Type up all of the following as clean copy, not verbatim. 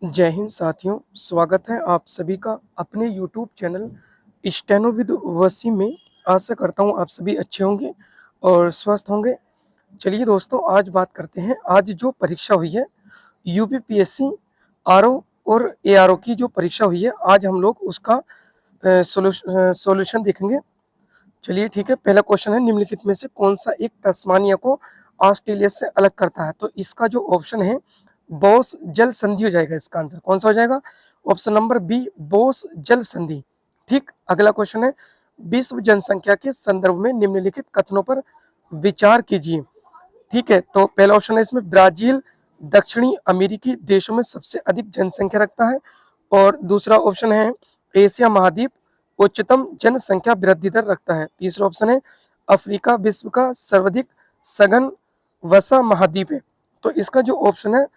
जय हिंद साथियों, स्वागत है आप सभी का अपने YouTube channel steno with Wasim में। आशा करता हूँ आप सभी अच्छे होंगे और स्वस्थ होंगे। चलिए दोस्तों, आज बात करते हैं। आज जो परीक्षा हुई है यूपीपीएससी आरओ और एआरओ की जो परीक्षा हुई है, आज हम लोग उसका सॉल्यूशन देखेंगे। चलिए ठीक है। पहला क्वेश्चन है, निम्नलिखित में से कौन सा एक तस्मानिया को ऑस्ट्रेलिया से अलग करता है? तो इसका जो ऑप्शन है बोस जल संधि हो जाएगा। इसका आंसर कौन सा हो जाएगा? ऑप्शन नंबर बी, बोस जल संधि। ठीक। अगला क्वेश्चन है, विश्व जनसंख्या के संदर्भ में निम्नलिखित कथनों पर विचार कीजिए। ठीक है, तो पहला ऑप्शन है इसमें ब्राजील दक्षिणी अमेरिकी देशों में सबसे अधिक जनसंख्या रखता है। और दूसरा ऑप्शन है एशिया महाद्वीप उच्चतम जनसंख्या वृद्धि दर रखता है। तीसरा ऑप्शन है अफ्रीका विश्व का सर्वाधिक सघन वसा महाद्वीप है। तो इसका जो ऑप्शन है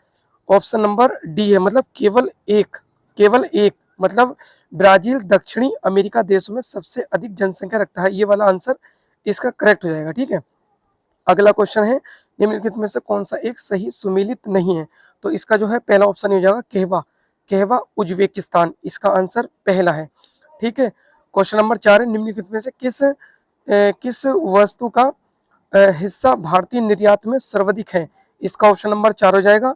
ऑप्शन नंबर डी है, मतलब केवल एक मतलब ब्राजील दक्षिणी अमेरिका देशों में सबसे अधिक जनसंख्या रखता है। ये वाला आंसर इसका करेक्ट हो जाएगा। ठीक है। अगला क्वेश्चन है, निम्नलिखित में से कौन सा एक सही सुमेलित नहीं है? तो इसका जो है पहला ऑप्शन हो जाएगा कहवा। कहवा उज्बेकिस्तान, इसका आंसर पहला है। ठीक है। क्वेश्चन नंबर 4 है, निम्नलिखित में से किस वस्तु का हिस्सा भारतीय निर्यात में सर्वाधिक है? इसका ऑप्शन नंबर 4 हो जाएगा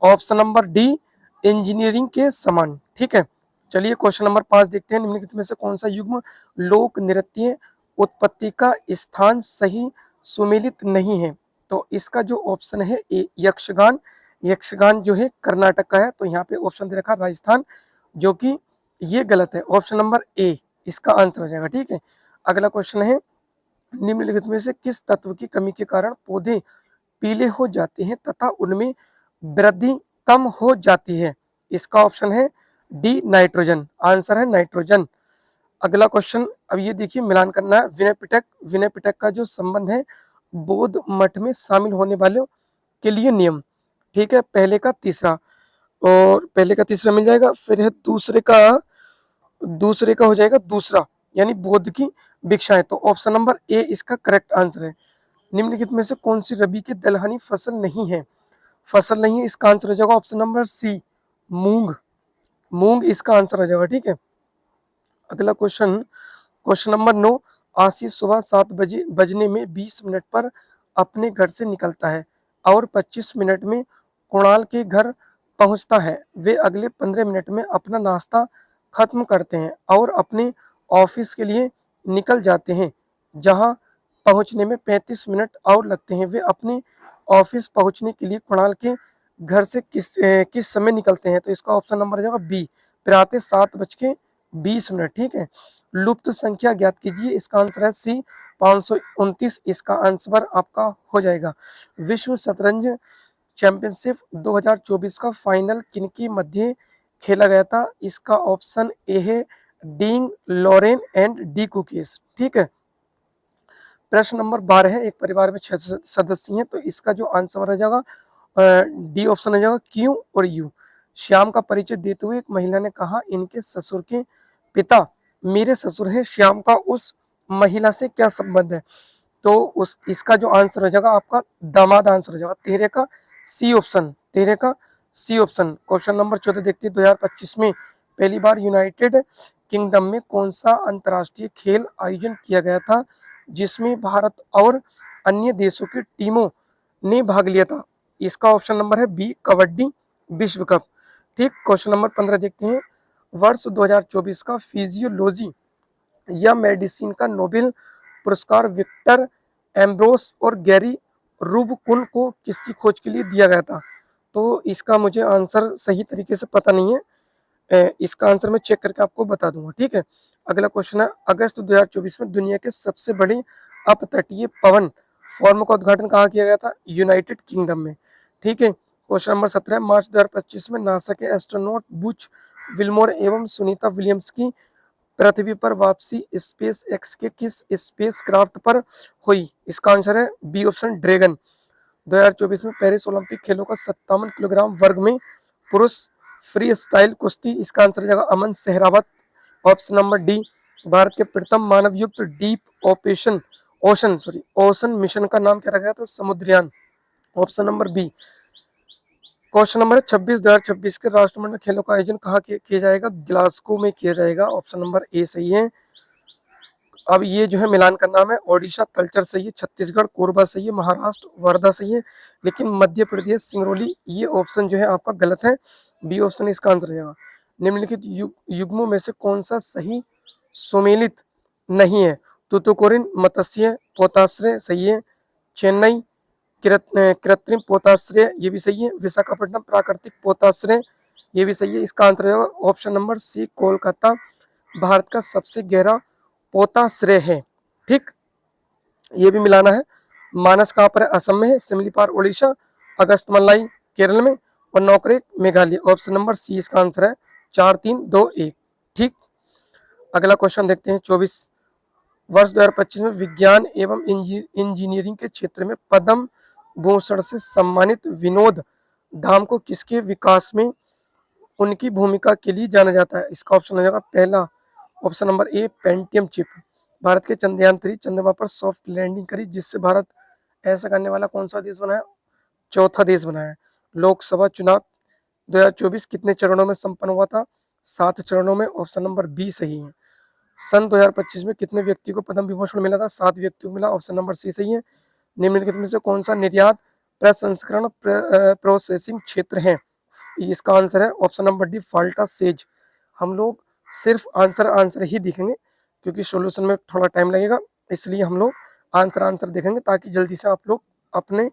ऑप्शन नंबर डी, इंजीनियरिंग के सामान। ठीक है। चलिए क्वेश्चन नंबर 5 देखते हैं, निम्नलिखित में से कौन सा युग्म लोक नृत्य उत्पत्ति का स्थान सही सुमेलित नहीं है? तो इसका जो ऑप्शन है ए, यक्षगान। यक्षगान जो है कर्नाटक का है, तो यहाँ पे ऑप्शन दे रखा राजस्थान, जो कि ये गलत है। ऑप्शन नंबर ए इसका आंसर हो जाएगा। ठीक है। अगला क्वेश्चन है, निम्नलिखित में से किस तत्व की कमी के कारण पौधे पीले हो जाते हैं तथा उनमें वृद्धि कम हो जाती है? इसका ऑप्शन है डी, नाइट्रोजन। आंसर है नाइट्रोजन। अगला क्वेश्चन, अब ये देखिए, मिलान करना है। विनय पिटक का जो संबंध है बौद्ध मठ में शामिल होने वालों के लिए नियम। ठीक है। पहले का तीसरा मिल जाएगा, फिर है दूसरे का हो जाएगा दूसरा, यानी बौद्ध की भिक्षाएं। तो ऑप्शन नंबर ए इसका करेक्ट आंसर है। निम्नलिखित में से कौन सी रबी की दलहनी फसल नहीं है? इसका आंसर हो जाएगा ऑप्शन नंबर सी, मूंग। मूंग इसका आंसर हो जाएगा। ठीक है। अगला क्वेश्चन नंबर 9, आशीष सुबह 7 बजने में 20 मिनट पर अपने घर से निकलता है और 25 मिनट में कुणाल के घर पहुंचता है। वे अगले 15 मिनट में अपना नाश्ता खत्म करते हैं और अपने ऑफिस के लिए निकल जाते हैं, जहां पहुंचने में 35 मिनट और लगते हैं। वे अपने ऑफिस पहुंचने के लिए कुणाल के घर से किस समय निकलते हैं? तो इसका ऑप्शन नंबर हो जाएगा बी, प्रातः 7:20। ठीक है। लुप्त संख्या ज्ञात कीजिए। इसका आंसर है सी, 529। इसका आंसर आपका हो जाएगा। विश्व शतरंज चैंपियनशिप 2024 का फाइनल किनकी मध्य खेला गया था? इसका ऑप्शन ए है डींग लॉरेन एंड डी कुकीज। ठीक है। प्रश्न नंबर 12 है, एक परिवार में 6 सदस्य हैं, तो इसका जो आंसर हो जाएगा डी ऑप्शन हो जाएगा क्यू और यू। श्याम का परिचय देते हुए एक महिला ने कहा, इनके ससुर के पिता मेरे ससुर हैं, श्याम का उस महिला से क्या संबंध है? तो उस इसका जो आंसर हो जाएगा आपका दामाद आंसर हो जाएगा। 13 का सी ऑप्शन। क्वेश्चन नंबर 14 देखते हैं, 2025 में पहली बार यूनाइटेड किंगडम में कौन सा अंतर्राष्ट्रीय खेल आयोजन किया गया था जिसमें भारत और अन्य देशों की टीमों ने भाग लिया था? इसका ऑप्शन नंबर है बी, कबड्डी विश्व कप। ठीक। क्वेश्चन नंबर 15 देखते हैं, वर्ष 2024 का फिजियोलॉजी या मेडिसिन का नोबेल पुरस्कार विक्टर एम्ब्रोस और गैरी रूबकुन को किसकी खोज के लिए दिया गया था? तो इसका मुझे आंसर सही तरीके से पता नहीं है, इसका आंसर मैं चेक करके आपको बता दूंगा। ठीक है। अगला क्वेश्चन है, अगस्त 2024 में दुनिया के सबसे बड़े अपतटीय पवन फॉर्म का उद्घाटन कहाँ किया गया था? यूनाइटेड किंगडम में। ठीक है। क्वेश्चन नंबर 17, मार्च 2025 में नासा के एस्ट्रोनॉट बुच विल्मोर एवं सुनीता विलियम्स की पृथ्वी पर वापसी स्पेस एक्स के किस स्पेस क्राफ्ट पर हुई? इसका आंसर है बी ऑप्शन, ड्रैगन। 2024 में पेरिस ओलंपिक खेलों का 57 किलोग्राम वर्ग में पुरुष फ्री स्टाइल कुश्ती, इसका आंसर हो जाएगा Aman Sehrawat. Option number D, Bharat के प्रथम मानव युक्त डीप ओशन मिशन का नाम क्या रखा गया था? Samudrayaan. Option number B, question number 26, 2026 के राष्ट्रमंडल खेलों का आयोजन कहाँ किया जाएगा? ग्लासगो में किया जाएगा। ऑप्शन नंबर ए सही है। अब ये जो है मिलान का नाम है। ओडिशा तलचर सही है, छत्तीसगढ़ कोरबा सही है, महाराष्ट्र वर्धा सही है, लेकिन मध्य प्रदेश सिंगरौली, ये ऑप्शन जो है आपका गलत है। बी ऑप्शन इसका आंसर रहेगा। निम्नलिखित युग्मों में से कौन सा सही सुमेलित नहीं है? तूतुकुड़िन मत्स्य पोताश्रय सही है, चेन्नई कृत्रिम पोताश्रय ये भी सही है, विशाखापट्टनम प्राकृतिक पोताश्रय ये भी सही है। इसका आंसर रहेगा option number C Kolkata Bharat का सबसे गहरा पोताश्रय है। ठीक, ये भी मिलाना है। मानस कहाँ पर है? असम में है, सिमलीपाल उड़ीसा, अगस्तमलाई केरल में और नौकरेक मेघालय। ऑप्शन नंबर सी इसका आंसर है। 4 3 2 1। ठीक, अगला क्वेश्चन देखते हैं। 24 वर्ष 2025 में विज्ञान एवं इंजीनियरिंग के क्षेत्र में पद्म भूषण से सम्मानित विनोद धाम को किसके विकास में उनकी भूमिका के लिए जाना जाता है? इसका ऑप्शन हो जाएगा पहला option number A Pentium chip. Bharat के चंद्रयान 3 चंद्रमा पर सॉफ्ट लैंडिंग करी, जिससे भारत ऐसा करने वाला कौन सा देश बना है? चौथा देश बना है। लोकसभा चुनाव 2024 कितने चरणों में संपन्न हुआ था? 7 चरणों में। ऑप्शन नंबर बी सही है। सन 2025 में कितने व्यक्ति को पद्म विभूषण मिला था? 7 व्यक्तियों को मिला। ऑप्शन नंबर सी सही है। निम्नलिखित में से कौन सा निर्यात प्रसंस्करण प्रोसेसिंग क्षेत्र है? इसका आंसर है option number D Falta says. हम लोग सिर्फ आंसर ही देखेंगे क्योंकि सॉल्यूशन में थोड़ा टाइम लगेगा, इसलिए हम लोग आंसर देखेंगे ताकि जल्दी से आप लोग अपने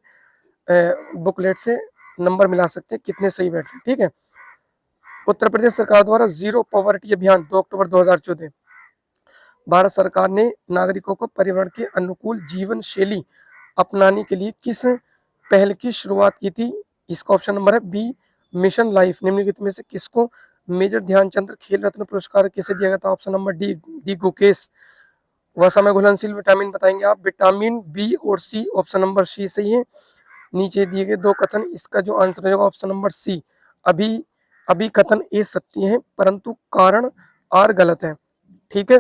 बुकलेट से नंबर मिला सकते हैं कितने सही बैठे। ठीक है। उत्तर प्रदेश सरकार द्वारा जीरो पॉवर्टी अभियान 2 अक्टूबर 2014 भारत सरकार ने नागरिकों को पर्यावरण के अनुकूल जीवन शैली अपनाने के लिए किस पहल की शुरुआत की थी? इसका ऑप्शन नंबर है बी मिशन लाइफ। निम्नलिखित में से किसको मेजर ध्यानचंद खेल रत्न पुरस्कार किसे दिया गया था? Option number D D Gukesh. वसा में घुलनशील विटामिन बताएंगे आप, विटामिन बी और सी। ऑप्शन नंबर सी सही है। नीचे दिए गए दो कथन, इसका जो आंसर रहेगा ऑप्शन नंबर सी अभी अभी कथन ए सत्य है परंतु कारण आर गलत है। ठीक है।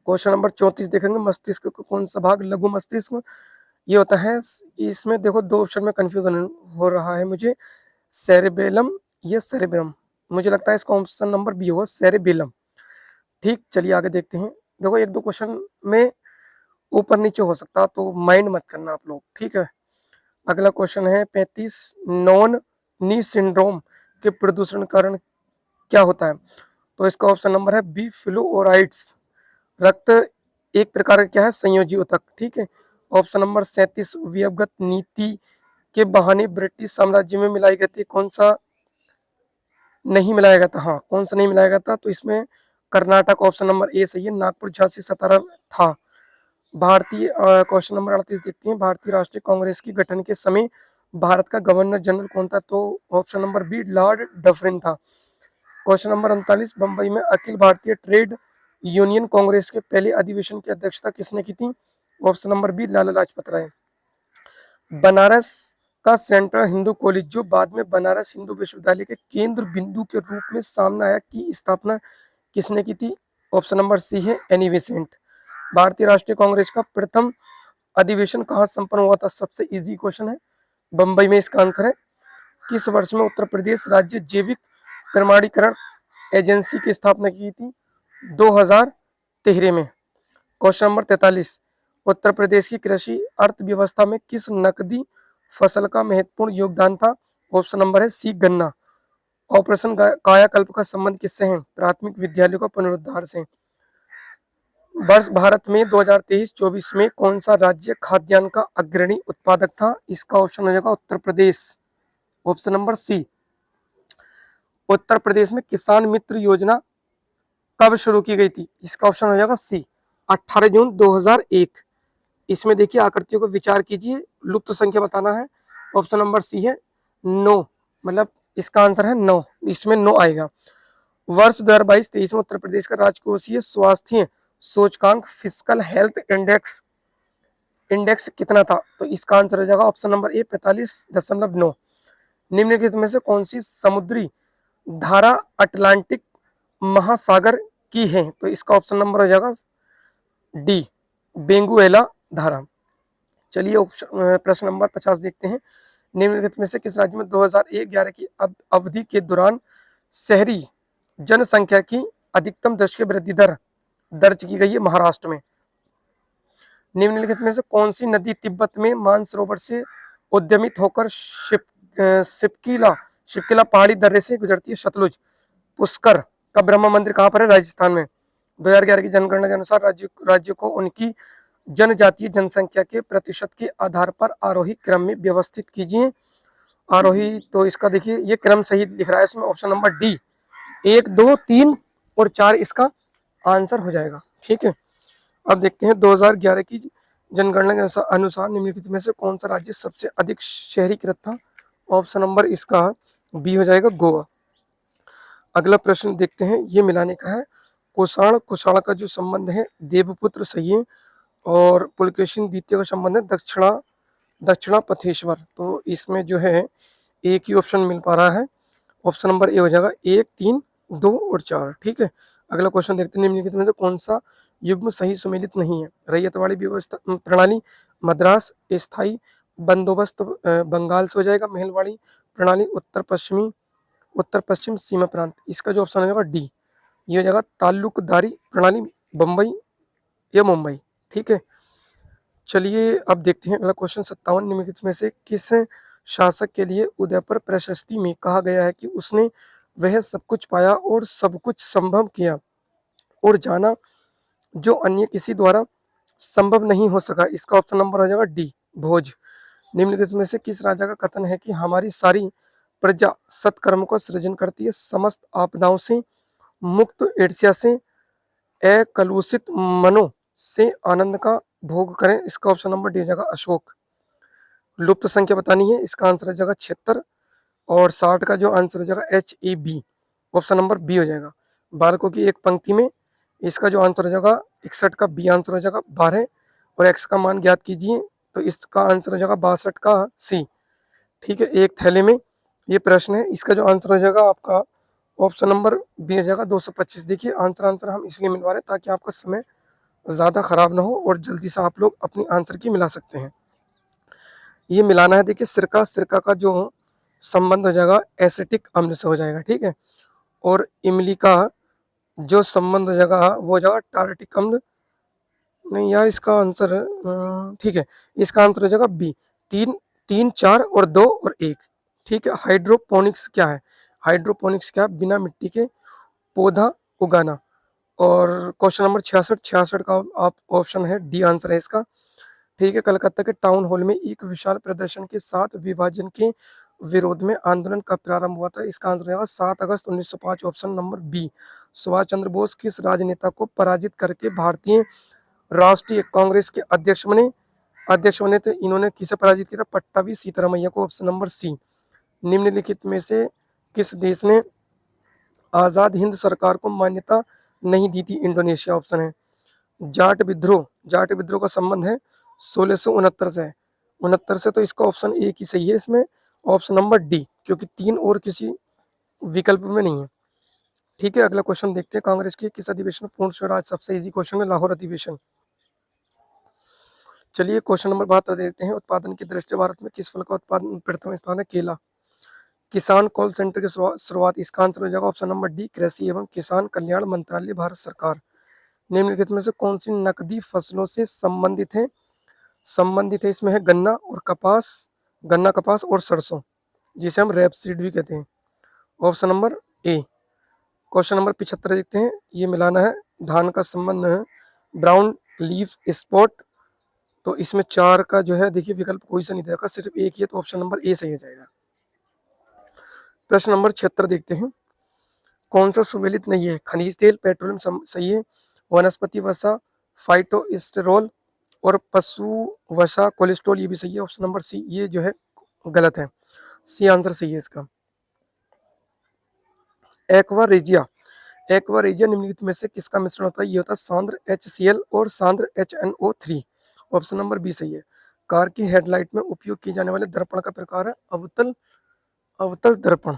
क्वेश्चन नंबर 34 देखेंगे। मस्तिष्क का कौन सा भाग लघु मस्तिष्क ये होता है? इसमें देखो दो ऑप्शन में कंफ्यूजन हो रहा है मुझे, सेरेबेलम या सेरेब्रम। मुझे लगता है इसका ऑप्शन नंबर बी होगा, सेरेबेलम। ठीक, चलिए आगे देखते हैं। देखो एक दो क्वेश्चन में ऊपर नीचे हो सकता, तो माइंड मत करना आप लोग। ठीक है। अगला क्वेश्चन है 35, नॉन नी सिंड्रोम के प्रदूषण कारण क्या होता है? तो इसका ऑप्शन नंबर है बी फ्लूओराइड्स। रक्त एक प्रकार का क्या है? संयोजी ऊतक। ठीक है। ऑप्शन नंबर 37, विअवगत नीति के बहाने ब्रिटिश साम्राज्य में मिलाई गई थी, कौन सा नहीं मिलाया गया था? हाँ, कौन सा नहीं मिलाया गया था? तो इसमें कर्नाटक ऑप्शन नंबर ए सही है, नागपुर झांसी सतारा था। भारतीय क्वेश्चन नंबर 38 देखते हैं। भारतीय राष्ट्रीय कांग्रेस की गठन के समय भारत का गवर्नर जनरल कौन था? तो option number B Lord Dufferin था। क्वेश्चन नंबर 39, बंबई में अखिल भारतीय ट्रेड यूनियन कांग्रेस के पहले अधिवेशन की अध्यक्षता किसने की थी? Option number B Lala Lajpat Rai. Banaras का सेंट्रल हिंदू कॉलेज जो बाद में बनारस हिंदू विश्वविद्यालय के केंद्र बिंदु के रूप में सामने आया, की स्थापना किसने की थी? ऑप्शन नंबर सी है एनी बेसेंट। भारतीय राष्ट्रीय कांग्रेस का प्रथम अधिवेशन कहाँ संपन्न हुआ था? सबसे इजी क्वेश्चन है, बंबई में इसका आंसर है। किस वर्ष में उत्तर प्रदेश राज्य जैविक प्रमाणीकरण एजेंसी की स्थापना की थी? 2013 में। क्वेश्चन नंबर 43, उत्तर प्रदेश की कृषि अर्थव्यवस्था में किस नकदी फसल का महत्वपूर्ण योगदान था? ऑप्शन नंबर है सी गन्ना। ऑपरेशन कायाकल्प का संबंध किससे है? प्राथमिक विद्यालय का पुनरुद्धार से। वर्ष भारत में 2023-24 में कौन सा राज्य खाद्यान्न का अग्रणी उत्पादक था? इसका ऑप्शन हो जाएगा उत्तर प्रदेश। ऑप्शन नंबर सी। उत्तर प्रदेश में किसान मित्र योजना कब शुरू की गई थी? इसका ऑप्शन हो जाएगा सी 18 जून 2001। इसमें देखिए आकृतियों को विचार कीजिए, लुप्त संख्या बताना है। ऑप्शन नंबर सी है 9, मतलब इसका आंसर है 9, इसमें 9 आएगा। वर्ष 2022-23 में उत्तर प्रदेश का राजकोषीय स्वास्थ्य सूचकांक फिजिकल हेल्थ इंडेक्स कितना था? तो इसका आंसर हो जाएगा ऑप्शन नंबर ए 45.9। निम्नलिखित में से कौन सी समुद्री धारा अटलांटिक महासागर की है? तो इसका ऑप्शन नंबर हो जाएगा डी बेंगुएला धारा। चलिए प्रश्न नंबर 50 देखते हैं। निम्नलिखित में से किस राज्य में 2011 की अवधि के दौरान शहरी जनसंख्या की अधिकतम दशकीय वृद्धि दर दर्ज की गई है? महाराष्ट्र में। निम्नलिखित में से कौन सी नदी तिब्बत में मानसरोवर से उद्यमित होकर शिपकिला शिपकिला पहाड़ी दर्रे से गुजरती है? सतलुज। पुष्कर का ब्रह्मा मंदिर कहाँ पर है? राजस्थान में। 2011 की जनगणना के अनुसार राज्य को उनकी जनजातीय जनसंख्या के प्रतिशत के आधार पर आरोही क्रम में व्यवस्थित कीजिए। आरोही, तो इसका देखिए ये क्रम सही लिख रहा है इसमें, ऑप्शन नंबर डी 1, 2, 3 और 4 इसका आंसर हो जाएगा। ठीक है, अब देखते हैं 2011 की जनगणना के अनुसार निम्नलिखित में से कौन सा राज्य सबसे अधिक शहरीकृत था? ऑप्शन नंबर इसका बी हो जाएगा, गोवा। अगला प्रश्न देखते हैं, ये मिलाने का है। कुषाण कुषाण का जो संबंध है देवपुत्र सही है, और पुलकेशिन द्वितीय का संबंध है दक्षिणा पथेश्वर। तो इसमें जो है एक ही ऑप्शन मिल पा रहा है, ऑप्शन नंबर ए हो जाएगा 1, 3, 2 और 4। ठीक है, अगला क्वेश्चन देखते हैं, निम्नलिखित में से कौन सा युग्म सही सुमेलित नहीं है? रैयतवाड़ी व्यवस्था प्रणाली, मद्रास स्थायी बंदोबस्त बंगाल से हो जाएगा, महलवाड़ी प्रणाली उत्तर पश्चिम सीमा प्रांत। इसका जो ऑप्शन हो जाएगा डी, ये हो जाएगा ताल्लुकदारी प्रणाली, बम्बई या मुंबई। ठीक है, चलिए अब देखते हैं अगला क्वेश्चन 57। निम्नलिखित में से किस शासक के लिए उदयपुर प्रशस्ति में कहा गया है कि उसने वह सब कुछ पाया और सब कुछ संभव किया और जाना जो अन्य किसी द्वारा संभव नहीं हो सका? इसका ऑप्शन नंबर हो जाएगा डी, भोज। निम्नलिखित में से किस राजा का कथन है कि हमारी सारी प्रजा सत्कर्म का सृजन करती है, समस्त आपदाओं से मुक्त ईर्ष्या से अकलुषित मनो से आनंद का भोग करें? इसका ऑप्शन नंबर डी हो जाएगा, अशोक। लुप्त संख्या बतानी है, इसका आंसर हो जाएगा 76, और 60 का जो आंसर हो जाएगा HAB, ऑप्शन नंबर बी हो जाएगा। बालकों की एक पंक्ति में, इसका जो आंसर हो जाएगा 61 का बी आंसर हो जाएगा 12, और x का मान ज्ञात कीजिए, तो इसका आंसर हो जाएगा 62 का सी। ठीक है, एक थैले में ये प्रश्न है, इसका जो आंसर हो जाएगा आपका ऑप्शन नंबर बी हो जाएगा 225। देखिए आंसर हम इसलिए मिलवा रहे हैं ताकि आपका समय ज़्यादा खराब ना हो और जल्दी से आप लोग अपनी आंसर की मिला सकते हैं। ये मिलाना है, देखिए सिरका का जो संबंध हो जाएगा एसिटिक अम्ल से हो जाएगा। ठीक है, और इमली का जो संबंध हो जाएगा वो हो जाएगा टार्टिक अम्ल। नहीं यार, इसका आंसर ठीक है, इसका आंसर हो जाएगा बी, 3, 4 और 2 और 1। ठीक है, हाइड्रोपोनिक्स क्या है? हाइड्रोपोनिक्स क्या है? बिना मिट्टी के पौधा उगाना। और क्वेश्चन नंबर 66 का आप ऑप्शन है डी आंसर है इसका। ठीक है, कलकत्ता के टाउन हॉल में एक विशाल प्रदर्शन के साथ विभाजन के विरोध में आंदोलन का प्रारंभ हुआ था? इसका आंसर रहेगा 7 अगस्त 1905, option number B. Subhash Chandra Bose किस राजनेता को पराजित करके भारतीय राष्ट्रीय कांग्रेस के अध्यक्ष बने थे? इन्होंने किसे पराजित किया था? पट्टाभी सीतारामैया को, ऑप्शन नंबर सी। निम्नलिखित में से किस देश ने आजाद हिंद सरकार को मान्यता नहीं दी थी? इंडोनेशिया ऑप्शन है। जाट विद्रोह का संबंध है 1669 से 69 से, तो इसका ऑप्शन एक ही सही है इसमें, ऑप्शन नंबर डी, क्योंकि 3 और किसी विकल्प में नहीं है। ठीक है, अगला क्वेश्चन देखते हैं, कांग्रेस के किस अधिवेशन पूर्ण स्वराज? सबसे इजी क्वेश्चन है, लाहौर अधिवेशन। चलिए क्वेश्चन नंबर 72 देखते हैं, उत्पादन की दृष्टि भारत में किस फल का उत्पादन प्रथम स्थान है? केला। किसान कॉल सेंटर की शुरुआत, इसका आंसर हो जाएगा ऑप्शन नंबर डी, कृषि एवं किसान कल्याण मंत्रालय, भारत सरकार। निम्नलिखित में से कौन सी नकदी फसलों से संबंधित है? इसमें है गन्ना, कपास और सरसों, जिसे हम रेपसीड भी कहते हैं, option number A. Question number 75 देखते हैं, ये मिलाना है, धान का संबंध है ब्राउन लीफ स्पॉट। तो इसमें 4 का जो है देखिए विकल्प कोई सा नहीं दे रखा, सिर्फ एक ही है, तो ऑप्शन नंबर ए सही हो जाएगा। प्रश्न नंबर 76 देखते हैं, कौन सा सुमेलित नहीं है? खनिज तेल, पेट्रोलियम सही है, वनस्पति वसा, फाइटोस्टेरोल और पशु वसा कोलेस्ट्रॉल ये भी सही है, ऑप्शन नंबर सी ये जो है गलत है, सी आंसर सही है इसका। एक्वा रेजिया निम्नलिखित में से किसका मिश्रण होता है? ये होता है सांद्र HCl और सांद्र HNO3, ऑप्शन नंबर बी सही है। कार की हेडलाइट में उपयोग किए जाने वाले दर्पण का प्रकार है अवतल दर्पण।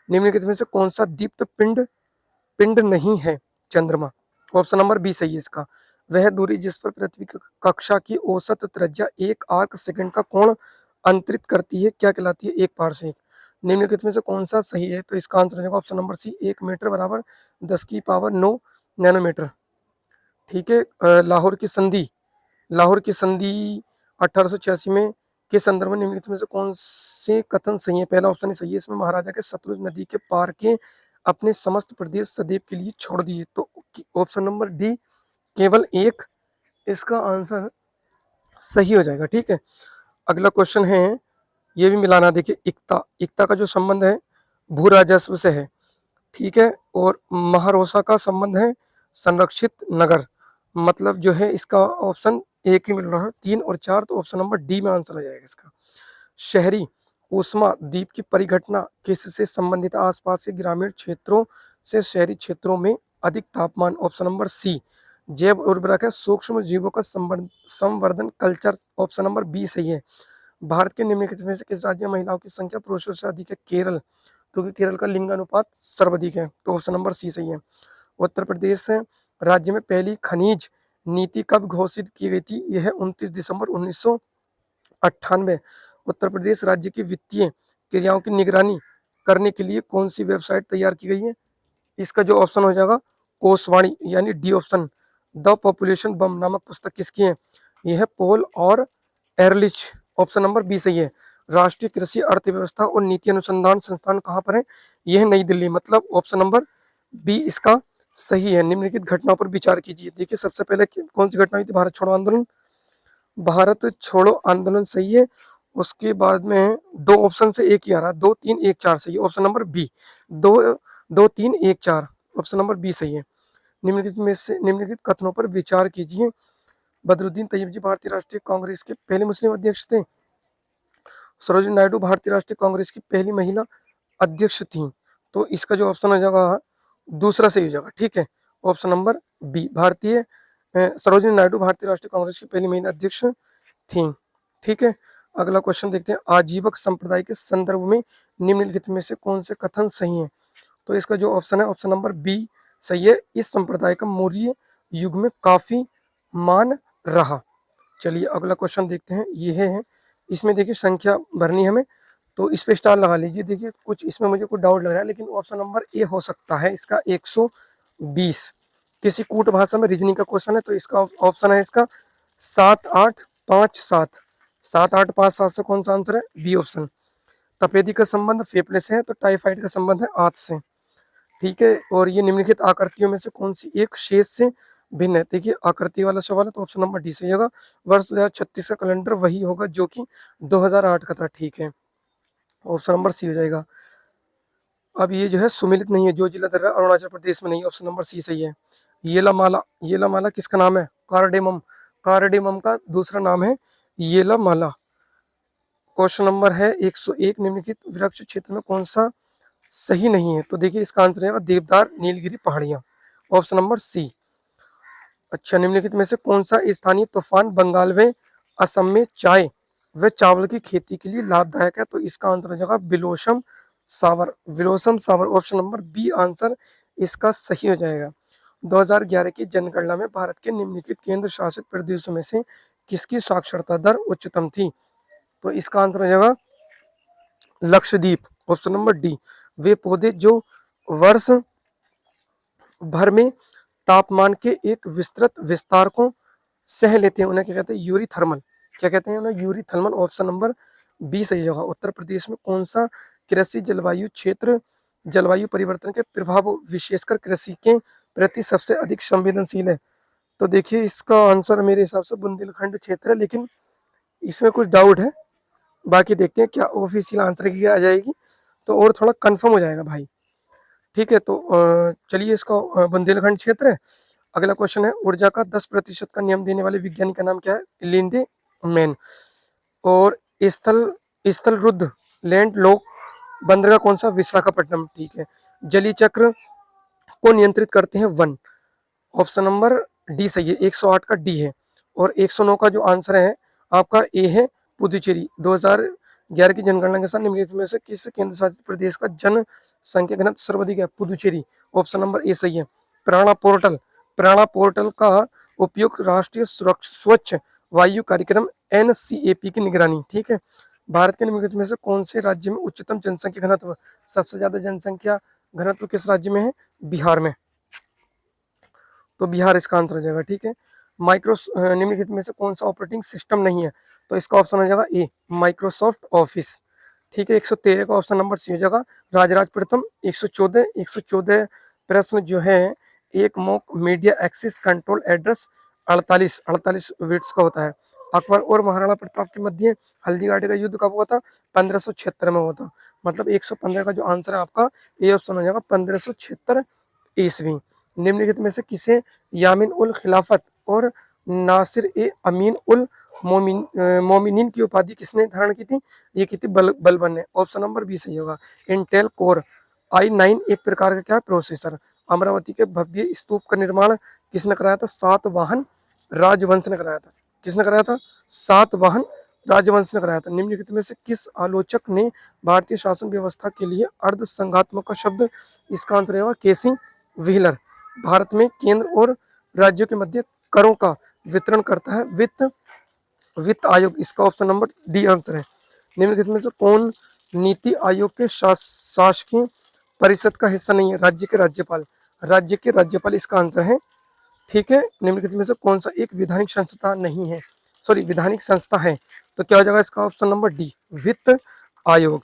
निम्नलिखित में से कौन सा दीप्त पिंड नहीं है? चंद्रमा, ऑप्शन नंबर बी सही है इसका। वह दूरी जिस पर पृथ्वी कक्षा की औसत त्रिज्या 1 आर्क सेकंड का कोण अंतरित करती है क्या कहलाती है? एक पारसेक। निम्नलिखित में से कौन सा सही है? तो इसका आंसर हो जाएगा ऑप्शन नंबर सी, 1 मीटर बराबर 10⁹ नैनोमीटर। ठीक है। लाहौर की संधि 1886 में के संदर्भ में निम्नलिखित में से कौन से कथन सही है? पहला ऑप्शन सही है, इसमें महाराजा के सतलुज नदी के पार के अपने समस्त प्रदेश सदैव के लिए छोड़ दिए। तो ऑप्शन नंबर डी केवल एक इसका आंसर सही हो जाएगा। ठीक है। अगला क्वेश्चन है, ये भी मिलाना। देखिए, इक्ता का जो संबंध है भू राजस्व से है। ठीक है। और महारोसा का संबंध है संरक्षित नगर। मतलब जो है इसका ऑप्शन एक ही मिल रहा है, 3 और 4, तो ऑप्शन नंबर डी में आंसर हो जाएगा इसका। शहरी ऊष्मा द्वीप की परिघटना किससे संबंधित है? आसपास के ग्रामीण क्षेत्रों से शहरी क्षेत्रों में अधिक तापमान। Option number C. जैव उर्वरक है, सूक्ष्म जीवों का संवर्धन कल्चर। ऑप्शन नंबर बी सही है। भारत के निम्नलिखित में से किस राज्य में महिलाओं की संख्या पुरुषों से अधिक है? केरल, क्योंकि केरल का लिंगानुपात सर्वाधिक है। तो ऑप्शन नंबर सी सही है। उत्तर प्रदेश राज्य में पहली खनिज नीति कब घोषित की गई थी? यह 29 दिसंबर 1998। उत्तर प्रदेश राज्य की वित्तीय क्रियाओं की निगरानी करने के लिए कौन सी वेबसाइट तैयार की गई है? इसका जो ऑप्शन हो जाएगा कोसवाणी, यानी डी ऑप्शन। द पॉपुलेशन बम नामक पुस्तक किसकी है? यह है पॉल और एरलिच। ऑप्शन नंबर बी सही है। राष्ट्रीय कृषि अर्थव्यवस्था और नीति अनुसंधान संस्थान कहाँ पर है? यह नई दिल्ली। मतलब ऑप्शन नंबर बी इसका सही है। निम्नलिखित घटनाओं पर विचार कीजिए। देखिए, सबसे पहले कौन सी घटना हुई थी? भारत छोड़ो आंदोलन। भारत छोड़ो आंदोलन सही है। उसके बाद में दो ऑप्शन से एक ही आ रहा है, 2 3 1 4 सही है। Option number B, 2 3 1 4, option number B सही है। निम्नलिखित में से निम्नलिखित कथनों पर विचार कीजिए। बदरुद्दीन तैयब जी भारतीय राष्ट्रीय कांग्रेस के पहले मुस्लिम अध्यक्ष थे। सरोजिनी नायडू भारतीय राष्ट्रीय कांग्रेस की पहली महिला अध्यक्ष थी। तो इसका जो ऑप्शन हो जाएगा दूसरा सही हो जाएगा। ठीक है। Option number B, Sarojini Naidu भारतीय राष्ट्रीय कांग्रेस की पहली महिला अध्यक्ष थी। ठीक है। अगला क्वेश्चन देखते हैं, आजीवक संप्रदाय के संदर्भ में निम्नलिखित में से कौन से कथन सही हैं? तो इसका जो ऑप्शन है ऑप्शन नंबर बी सही है। इस संप्रदाय का मौर्य युग में काफी मान रहा। चलिए अगला क्वेश्चन देखते हैं, ये है। इसमें देखिए संख्या भरनी है हमें, तो इस पे स्टार लगा लीजिए। देखिए कुछ इसमें मुझे कुछ डाउट लग रहा है, लेकिन ऑप्शन नंबर ए हो सकता है इसका 120। किसी कूट भाषा में रीजनिंग का क्वेश्चन है, तो इसका ऑप्शन है इसका 7 8 5 7। 7 8 5 7 से कौन सा आंसर है? B option. तपेदी का संबंध फेफड़े से है, तो टाइफाइड का संबंध है आंत से। ठीक है। और ये निम्नलिखित आकृतियों में से कौन सी एक शेष से भिन्न है? देखिए आकृति वाला सवाल है, तो ऑप्शन नंबर डी सही होगा। वर्ष 2036 का कैलेंडर वही होगा जो कि 2008 का था। ठीक है। ऑप्शन नंबर सी हो जाएगा। अब ये जो है सुमिलित नहीं है, जो जिला दर्रा अरुणाचल प्रदेश में नहीं। ऑप्शन नंबर सी सही है। येलामाला, येलामाला किसका नाम है? कार्डेमम, कार्डेमम का दूसरा नाम है येलामाला। क्वेश्चन नंबर है 101, निम्नलिखित वृक्ष क्षेत्र में कौन सा सही नहीं है? तो देखिए इसका आंसर है देवदार नीलगिरी पहाड़ियां। Option number C. अच्छा, निम्नलिखित में से कौन सा स्थानीय तूफान बंगाल व असम में चाय व चावल की खेती के लिए लाभदायक है? तो इसका आंसर हो जाएगा बिलोसम सावर, विलोसम सावर। ऑप्शन नंबर बी आंसर इसका सही हो जाएगा। 2011 की जनगणना में भारत के निम्नलिखित केंद्र शासित प्रदेशों में से किसकी साक्षरता दर उच्चतम थी? तो इसका आंसर हो जाएगा लक्षद्वीप। Option number D. वे पौधे जो वर्ष भर में तापमान के एक विस्तृत विस्तार को सह लेते हैं, उन्हें क्या कहते हैं? यूरीथर्मल। क्या कहते हैं उन्हें? यूरीथर्मल। ऑप्शन नंबर बी सही होगा। उत्तर प्रदेश में कौन सा कृषि जलवायु क्षेत्र जलवायु परिवर्तन के प्रभाव विशेषकर कृषि के प्रति सबसे अधिक संवेदनशील है? तो देखिए इसका आंसर मेरे हिसाब से बुंदेलखंड क्षेत्र है, लेकिन इसमें कुछ डाउट है। बाकी देखते हैं क्या ऑफिशियल आंसर की आ जाएगी, तो और थोड़ा कंफर्म हो जाएगा भाई। ठीक है। तो चलिए इसका बुंदेलखंड क्षेत्र है। अगला क्वेश्चन है, ऊर्जा का 10% का नियम देने वाले विज्ञानी का नाम क्या है? Linde man. और स्थल स्थल रुद्ध लैंड लॉक बंदरगाह कौन सा? विशाखापट्टनम। ठीक है। जलीय चक्र को नियंत्रित करते हैं वन। ऑप्शन नंबर डी सही है। 108 का डी है। और 109 का जो आंसर है आपका ए है पुदुचेरी। 2011 की जनगणना के अनुसार निम्नलिखित में से किस केंद्र शासित प्रदेश का जनसंख्या घनत्व सर्वाधिक है? पुदुचेरी। ऑप्शन नंबर ए सही है। प्राणा पोर्टल, प्राणा पोर्टल का उपयोग राष्ट्रीय स्वच्छ वायु कार्यक्रम NCAP की निगरानी। ठीक है। भारत के निम्नलिखित में से कौन से राज्य में उच्चतम जनसंख्या घनत्व, सबसे ज्यादा जनसंख्या घनत्व किस राज्य में है? बिहार में। तो बिहार इसका आंसर हो जाएगा। ठीक है। निम्नलिखित में से कौन सा ऑपरेटिंग सिस्टम नहीं है? तो इसका ऑप्शन हो जाएगा ए, माइक्रोसॉफ्ट ऑफिस। ठीक है। 113 का ऑप्शन नंबर सी हो जाएगा। राजराज प्रथम। 114 प्रश्न जो है एक MAC media access control address 48 bits का होता है। अकबर और महाराणा प्रताप के मध्य हल्दी घाटी का युद्ध कब हुआ था? 1576 में हुआ था। मतलब 115 का जो आंसर है आपका ए ऑप्शन हो जाएगा 1576 ईस्वी। निम्नलिखित में से किसे यामीन उल खिलाफत और नासिर ए अमीन उल मोमिनीन की उपाधि किसने धारण की थी? ये की थी बलबन ने। ऑप्शन नंबर बी सही होगा। इंटेल कोर i9 एक प्रकार का क्या प्रोसेसर। अमरावती के भव्य स्तूप का निर्माण किसने कराया था? सातवाहन राजवंश ने कराया था। किसने कराया था? सातवाहन राजवंश ने कराया था। निम्नलिखित में से किस आलोचक ने भारतीय शासन व्यवस्था के लिए अर्ध संघात्मक का शब्द, इसका आंसर होगा केसी व्हीलर। भारत में केंद्र और राज्यों के मध्य करों का वितरण करता है वित्त आयोग। इसका ऑप्शन नंबर डी आंसर है। निम्नलिखित में से कौन नीति आयोग के शासकीय परिषद का हिस्सा नहीं है? राज्य के राज्यपाल। राज्य के राज्यपाल इसका आंसर है। ठीक है। निम्नलिखित में से कौन सा एक विधानिक संस्था नहीं है, सॉरी विधानिक संस्था है? तो क्या हो जाएगा इसका ऑप्शन नंबर डी, वित्त आयोग।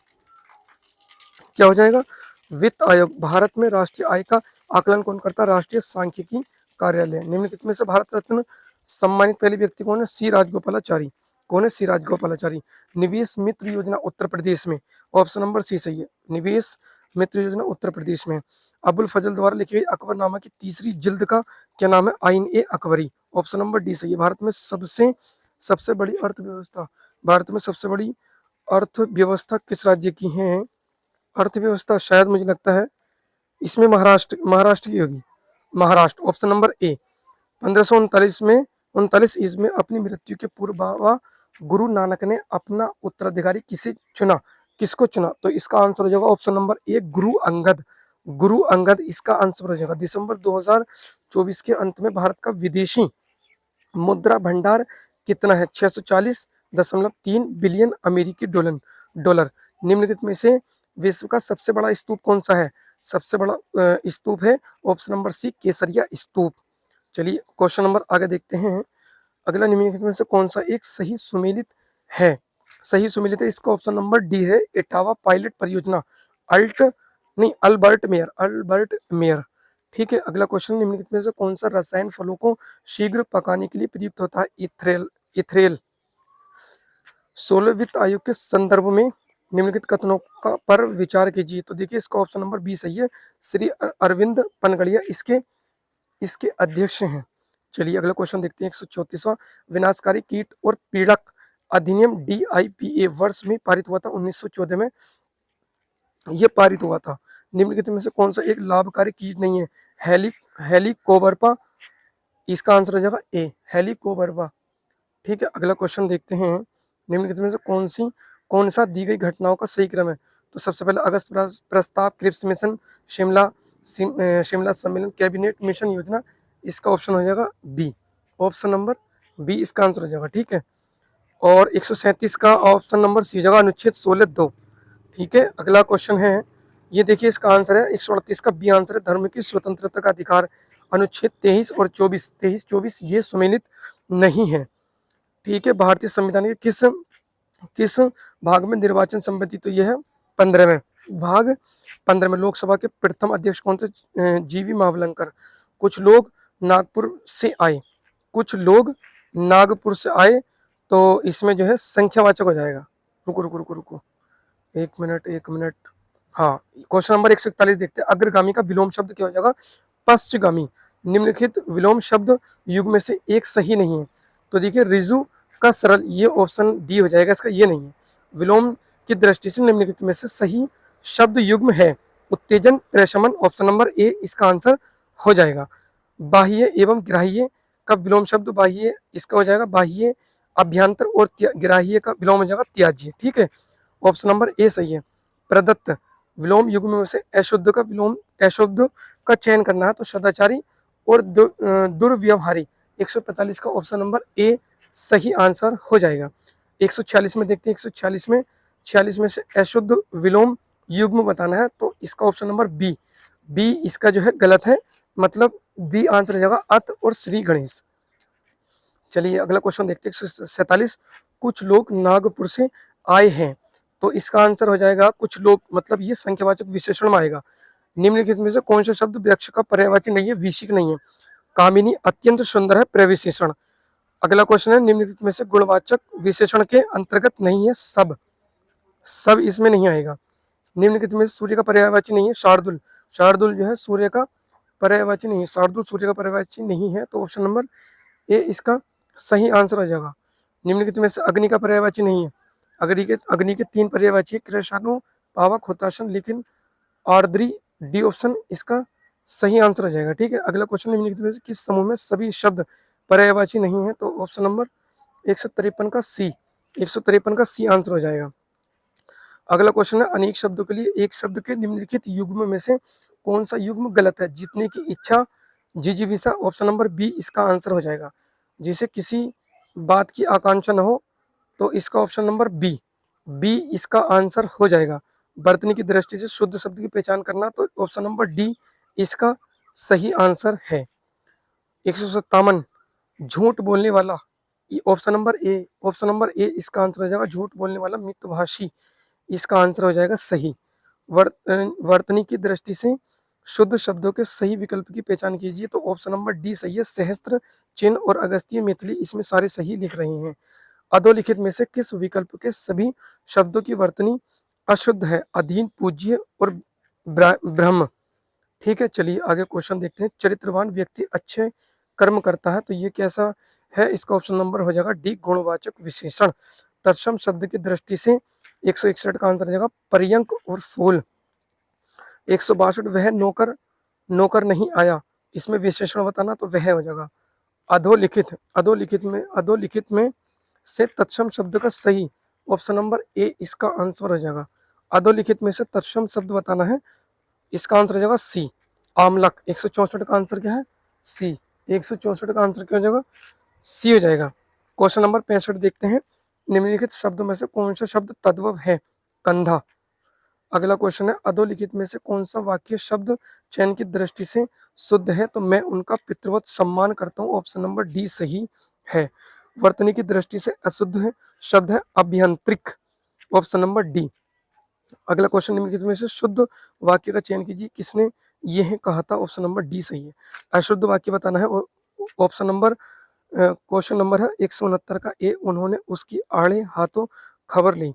क्या हो जाएगा? वित्त आयोग। भारत में राष्ट्रीय आय का आकलन कौन करता है? राष्ट्रीय सांख्यिकी कार्यालय। निम्नलिखित में से भारत रत्न सम्मानित पहले व्यक्ति कौन है? सी राजगोपालाचारी। कौन है? सी राजगोपालाचारी। निवेश मित्र योजना उत्तर प्रदेश में। ऑप्शन नंबर सी सही है। निवेश मित्र योजना उत्तर प्रदेश में। अबुल फजल द्वारा लिखी गई अकबरनामा की तीसरी जिल्द का क्या नाम है? आइन ए अकबरी। ऑप्शन नंबर डी सही है। भारत में सबसे बड़ी अर्थव्यवस्था, भारत में सबसे बड़ी अर्थव्यवस्था किस राज्य की है? अर्थव्यवस्था शायद मुझे लगता है इसमें महाराष्ट्र की होगी। महाराष्ट्र। Option number A. 1539 में 39 ईस्वी में अपनी मृत्यु के पूर्व बाबा गुरु नानक ने अपना उत्तराधिकारी किसको चुना? तो इसका आंसर हो जाएगा option number A, Guru Angad. Guru Angad इसका आंसर हो जाएगा। दिसंबर 2024 के अंत में भारत का विदेशी मुद्रा भंडार कितना है? 640.3 बिलियन अमेरिकी डॉलर। निम्नलिखित में से विश्व का सबसे बड़ा स्तूप कौन सा है? सबसे बड़ा स्तूप है ऑप्शन नंबर सी, केसरिया स्तूप। चलिए क्वेश्चन नंबर आगे देखते हैं। अगला निम्नलिखित में से कौन सा एक सही सुमेलित है? सही सुमेलित है, इसका ऑप्शन नंबर डी है, एटावा पायलट परियोजना। Albert Mayer. ठीक है। अगला क्वेश्चन, निम्नलिखित में से कौन सा रसायन फलों को शीघ्र पकाने के लिए प्रयुक्त होता है? इथ्रेल। 16वें वित्त आयोग के संदर्भ में निम्नलिखित कथनों का पर विचार कीजिए। तो देखिए इसका ऑप्शन नंबर बी सही है। श्री अरविंद पनगड़िया इसके अध्यक्ष हैं। चलिए अगला क्वेश्चन देखते हैं। 134वां विनाशकारी कीट और पीड़क अधिनियम DIPA वर्ष में पारित हुआ था? 1914 में यह पारित हुआ था। निम्नलिखित में से कौन सा एक लाभकारी कीट नहीं है? हेलिकोबर्पा। इसका आंसर हो जाएगा ए, हेलिकोबर्पा। ठीक है। अगला क्वेश्चन देखते हैं। निम्नलिखित में से कौन सा दी गई घटनाओं का सही क्रम है? तो सबसे पहले अगस्त प्रस्ताव, क्रिप्स मिशन, शिमला सम्मेलन, कैबिनेट मिशन योजना। इसका ऑप्शन हो जाएगा बी, ऑप्शन नंबर बी इसका आंसर हो जाएगा। ठीक है। और 137 का ऑप्शन नंबर सी हो जाएगा, अनुच्छेद 16(2). ठीक है। अगला क्वेश्चन है, ये देखिए इसका आंसर है 138 का बी आंसर है, धर्म की स्वतंत्रता का अधिकार। अनुच्छेद 23 और 24 ये सम्मिलित नहीं है। ठीक है। भारतीय संविधान के किस भाग में निर्वाचन संबंधी? तो यह है 15वें भाग। 15 में लोकसभा के प्रथम अध्यक्ष कौन थे? जीवी मावलंकर। कुछ लोग नागपुर से आए, तो इसमें जो है संख्यावाचक हो जाएगा। रुको, एक मिनट। हाँ, क्वेश्चन नंबर 141 देखते हैं। अग्रगामी का विलोम शब्द क्या हो जाएगा? पश्चगामी। निम्नलिखित विलोम शब्द युग में से एक सही नहीं है। तो देखिए रिजु का सरल, ये ऑप्शन डी हो जाएगा, इसका ये नहीं है। विलोम की दृष्टि से निम्नलिखित में से सही शब्द युग्म है उत्तेजन, प्रशमन। ऑप्शन नंबर ए इसका आंसर हो जाएगा। बाह्य एवं ग्राह्य का विलोम शब्द बाह्य, इसका हो जाएगा बाह्य अभ्यंतर, और ग्राह्य का विलोम हो जाएगा त्याज्य। ठीक है। ऑप्शन नंबर ए सही है। प्रदत्त विलोम युग्म में से अशुद्ध का चयन करना है, तो सदाचारी और दुर्व्यवहारी। 145 का ऑप्शन नंबर ए सही आंसर हो जाएगा। 146 में देखते हैं, 146 में 46 में से अशुद्ध विलोम युग्म बताना है, तो इसका ऑप्शन नंबर बी, बी इसका जो है गलत है, मतलब बी आंसर हो जाएगा अत और श्री गणेश। चलिए अगला क्वेश्चन देखते हैं, 147, कुछ लोग नागपुर से आए हैं, तो इसका आंसर हो जाएगा कुछ लोग, मतलब ये संख्यावाचक विशेषण में आएगा। निम्नलिखित में से कौन सा शब्द वृक्ष का पर्यायवाची नहीं है, विशिक नहीं है। कामिनी अत्यंत सुंदर है, प्रविशेषण। अगला क्वेश्चन है, निम्नलिखित में से गुणवाचक विशेषण के अंतर्गत नहीं है सब, सब इसमें नहीं आएगा। निम्नलिखित में से सूर्य का पर्यायवाची नहीं है, शार्दुल, शार्दुल जो है सूर्य का पर्यायवाची नहीं है, शार्दुल सूर्य का पर्यायवाची नहीं है, तो ऑप्शन नंबर ए इसका सही आंसर हो जाएगा। निम्नलिखित में से अग्नि का पर्यायवाची नहीं है, अग्नि के 3 पर्यायवाची, कृषाणु, पावक, हुताशन, लेकिन आर्द्री, डी ऑप्शन इसका सही आंसर हो जाएगा। ठीक है, अगला क्वेश्चन, निम्नलिखित में से किस समूह में सभी शब्द पर्यायवाची नहीं है, तो ऑप्शन नंबर 153 का सी, 153 का सी आंसर हो जाएगा। अगला क्वेश्चन है, अनेक शब्दों के लिए एक शब्द के निम्नलिखित युग्म में से कौन सा युग्म गलत है, जीतने की इच्छा, जिजीविषा, ऑप्शन नंबर बी इसका आंसर हो जाएगा। जिसे किसी बात की आकांक्षा न हो, तो इसका ऑप्शन नंबर बी, बी इसका आंसर हो जाएगा। वर्तनी की दृष्टि से शुद्ध शब्द की पहचान करना, तो ऑप्शन नंबर डी इसका सही आंसर है। 157, झूठ बोलने वाला, option number A, option number A इसका आंसर हो जाएगा, झूठ बोलने वाला मितभाषी, इसका आंसर हो जाएगा सही। वर्तनी की दृष्टि से शुद्ध शब्दों के सही विकल्प की पहचान कीजिए, तो ऑप्शन नंबर डी सही है, सहस्त्र, चिन्ह और अगस्त्य, मैथिली, इसमें सारे सही लिख रहे हैं। अधोलिखित में से किस विकल्प के सभी शब्दों की वर्तनी अशुद्ध है, अधीन, पूज्य और ब्रह्म। ठीक है, चलिए आगे क्वेश्चन देखते हैं, चरित्रवान व्यक्ति अच्छे कर्म करता है, तो ये कैसा है, इसका ऑप्शन नंबर हो जाएगा डी, गुणवाचक विशेषण। तत्सम शब्द की दृष्टि से 161 का आंसर हो जाएगा पर्यंक और फूल। 162, वह नौकर नौकर नहीं आया, इसमें विशेषण बताना, तो वह हो जाएगा। अधोलिखित, अधोलिखित में से तत्सम शब्द का सही, ऑप्शन नंबर ए इसका आंसर हो जाएगा। अधोलिखित में से तत्सम शब्द बताना है, इसका आंसर हो जाएगा सी, आमलक। 164 का आंसर क्या है, सी, 164 का आंसर क्या हो जाएगा, सी हो जाएगा। क्वेश्चन नंबर 65 देखते हैं, निम्नलिखित शब्दों में से कौन सा शब्द तद्भव है, कंधा। अगला क्वेश्चन है, अधोलिखित में से कौन सा वाक्य शब्द चयन की दृष्टि से शुद्ध है, तो मैं उनका पितृवत सम्मान करता हूँ, ऑप्शन नंबर डी सही है। वर्तनी की दृष्टि से अशुद्ध है शब्द है अभियांत्रिक, ऑप्शन नंबर डी। अगला क्वेश्चन, निम्नलिखित में से शुद्ध वाक्य का चयन कीजिए, किसने यह कहा था, ऑप्शन नंबर डी सही है। अशुद्ध वाक्य बताना है, ऑप्शन नंबर क्वेश्चन नंबर है 169 का ए, उन्होंने उसकी आड़े हाथों खबर ली।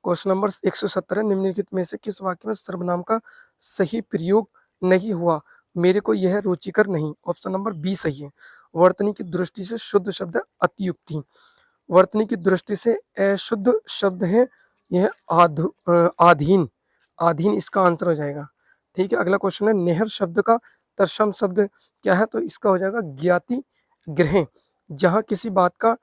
क्वेश्चन नंबर 170 है, निम्नलिखित में से किस वाक्य में सर्वनाम का सही प्रयोग नहीं हुआ, मेरे को यह रुचिकर नहीं, ऑप्शन नंबर बी सही है। वर्तनी की दृष्टि से शुद्ध शब्द है अतियुक्ति, वर्तनी की दृष्टि से अशुद्ध शब्द है यह आधीन, आधीन इसका आंसर हो जाएगा। ठीक है, अगला क्वेश्चन है, नेहर शब्द का तत्सम शब्द क्या है, तो इसका हो जाएगा ज्ञाति ग्रह। जहाँ किसी बात का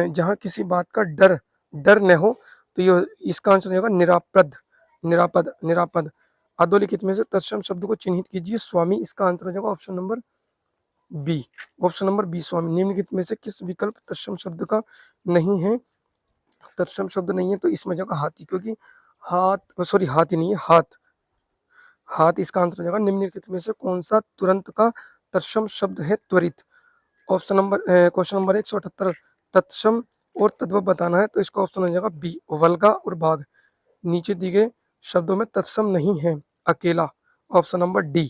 जहाँ किसी बात का डर डर न हो, तो ये इसका आंसर हो जाएगा निरापद, निरापद, निरापद। अधोलिखित में से तत्सम शब्द को चिन्हित कीजिए, स्वामी, इसका आंसर हो जाएगा option number B, option number B Swami. निम्नलिखित में से किस विकल्प तत्सम शब्द का नहीं है, तत्सम शब्द नहीं है, तो इसमें जाएगा हाथी, क्योंकि हाथ, सॉरी हाथी नहीं है, हाथ, हाथ इसका आंसर हो जाएगा। निम्नलिखित में से कौन सा तुरंत का तत्सम शब्द है, त्वरित। ऑप्शन नंबर क्वेश्चन नंबर 178, तत्सम और तद्भव बताना है, तो इसका ऑप्शन हो जाएगा बी, वल्गा और बाघ। नीचे दिए गए शब्दों में तत्सम नहीं है, अकेला, option number D.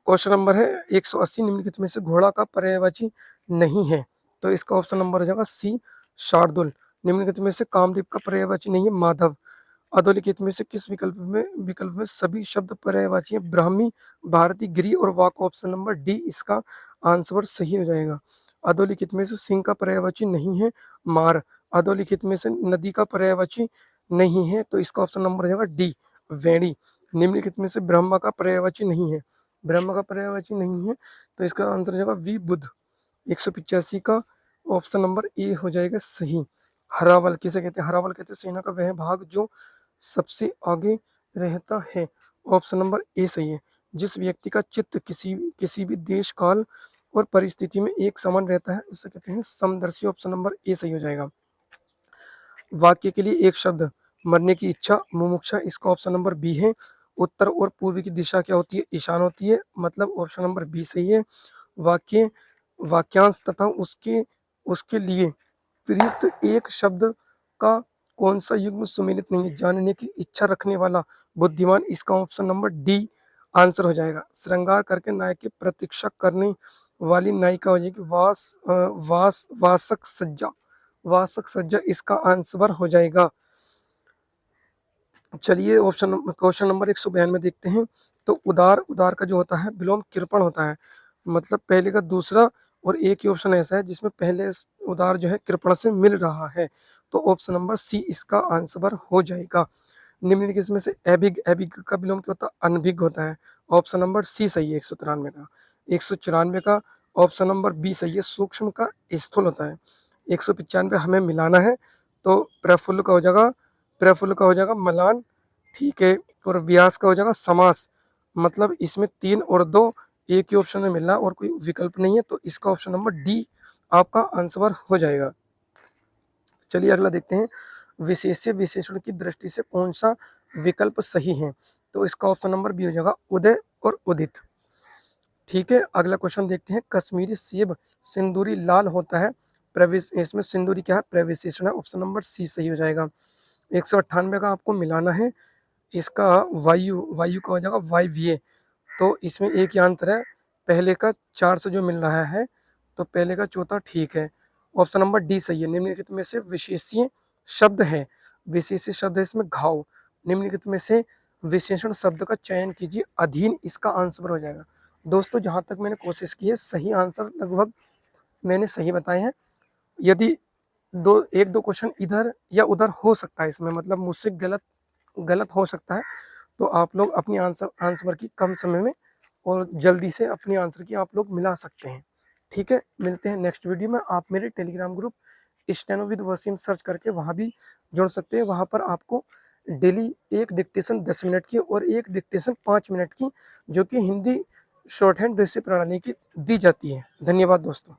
Question number है 180, निम्नलिखित में से घोड़ा का पर्यायवाची नहीं है, तो इसका ऑप्शन नंबर हो जाएगा सी, शार्दुल। निम्नलिखित में से कामदेव का पर्यायवाची नहीं है, माधव। अधोलिखित में से किस विकल्प में सभी शब्द पर्यायवाची हैं, ब्राह्मी, भारती, गिरी और वाक, ऑप्शन नंबर डी इसका आंसर सही हो जाएगा। अधोलिखित में से सिंह का पर्यायवाची नहीं है, मार। अधोलिखित में से नदी का पर्यायवाची नहीं है, तो इसका ऑप्शन नंबर हो जाएगा डी, वेणी। निम्नलिखित में से ब्रह्मा का पर्यायवाची नहीं है, ब्रह्म का पर्यायवाची नहीं है, तो इसका आंसर हो जाएगा वी, बुध। 185 का ऑप्शन नंबर ए हो जाएगा सही। हरावल किसे कहते हैं, हरावल कहते हैं सेना का वह भाग जो सबसे आगे रहता है, ऑप्शन नंबर ए सही है। जिस व्यक्ति का चित्त किसी भी देश काल और परिस्थिति में एक समान रहता है, उसे कहते हैं समदर्शी। ऑप्शन नंबर ए सही हो जाएगा। वाक्य के लिए एक शब्द, मरने की इच्छा, मुमुक्षा, इसका ऑप्शन नंबर बी है। उत्तर और पूर्व की दिशा क्या होती है? ईशान होती है, मतलब ऑप्शन नंबर बी सही है। वाक्य, वाक्यांश तथा उसके उसके लिए प्रयुक्त एक शब्द का कौन सा युग्म सुमेलित नहीं है? जानने की इच्छा रखने वाला, बुद्धिमान, इसका ऑप्शन नंबर डी आंसर हो जाएगा। श्रृंगार करके नायक की प्रतीक्षा करने वाली नायिका हो जाएगी वासक सज्जा, वासक सज्जा, इसका आंसर हो जाएगा। चलिए ऑप्शन क्वेश्चन नंबर 192 देखते हैं। तो उदार, उदार का जो होता है विलोम कृपण होता है, मतलब पहले का दूसरा, और एक ही ऑप्शन ऐसा है जिसमें पहले उदार जो है कृपण से मिल रहा है, तो ऑप्शन नंबर सी इसका आंसर हो जाएगा। निम्नलिखित में से अभिग, अभिग का विलोम क्या होता है? अनभिग होता है, ऑप्शन नंबर सी सही है 193 का। 194 का ऑप्शन नंबर बी सही है, सूक्ष्म का स्थूल होता है। 195 हमें मिलाना है, तो प्रफुल्ल का हो जाएगा, प्रफुल्ल का हो जाएगा मलान, ठीक है, और व्यास का हो जाएगा समास। मतलब इसमें 3 और 2 एक ही ऑप्शन में मिलना और कोई विकल्प नहीं है, तो इसका ऑप्शन नंबर डी आपका आंसर हो जाएगा। चलिए अगला देखते हैं। विशेष्य विशेषण की दृष्टि से कौन सा विकल्प सही है? तो इसका ऑप्शन नंबर बी हो जाएगा, उदय और उदित। ठीक है, अगला क्वेश्चन देखते हैं। कश्मीरी सेब सिंदूरी लाल होता है, प्रवेश, इसमें सिंदूरी क्या है? प्रविशेषण है, ऑप्शन नंबर सी सही हो जाएगा। 198 का आपको मिलाना है, इसका वायु, वायु का हो जाएगा वायव्य, तो इसमें एक ही आंसर है। पहले का 4 से जो मिल रहा है, तो पहले का चौथा ठीक है, ऑप्शन नंबर डी सही है। निम्नलिखित में से विशेषीय शब्द है, विशेषीय शब्द है इसमें घाव। निम्नलिखित में से विशेषण शब्द का चयन कीजिए, अधीन, इसका आंसर हो जाएगा। दोस्तों जहां तक मैंने कोशिश की है, सही आंसर लगभग मैंने सही बताए हैं। यदि एक दो क्वेश्चन इधर या उधर हो सकता है इसमें, मतलब मुझसे गलत गलत हो सकता है, तो आप लोग अपनी आंसर की कम समय में और जल्दी से अपनी आंसर की आप लोग मिला सकते हैं। ठीक है, मिलते हैं नेक्स्ट वीडियो में। आप मेरे Telegram group steno with Wasim search करके वहाँ भी जुड़ सकते हैं। वहाँ पर आपको डेली एक डिक्टेशन 10 मिनट की और एक डिक्टेशन 5 मिनट की, जो कि हिंदी शॉर्ट हैंड बेसिक प्रणाली की दी जाती है। धन्यवाद दोस्तों।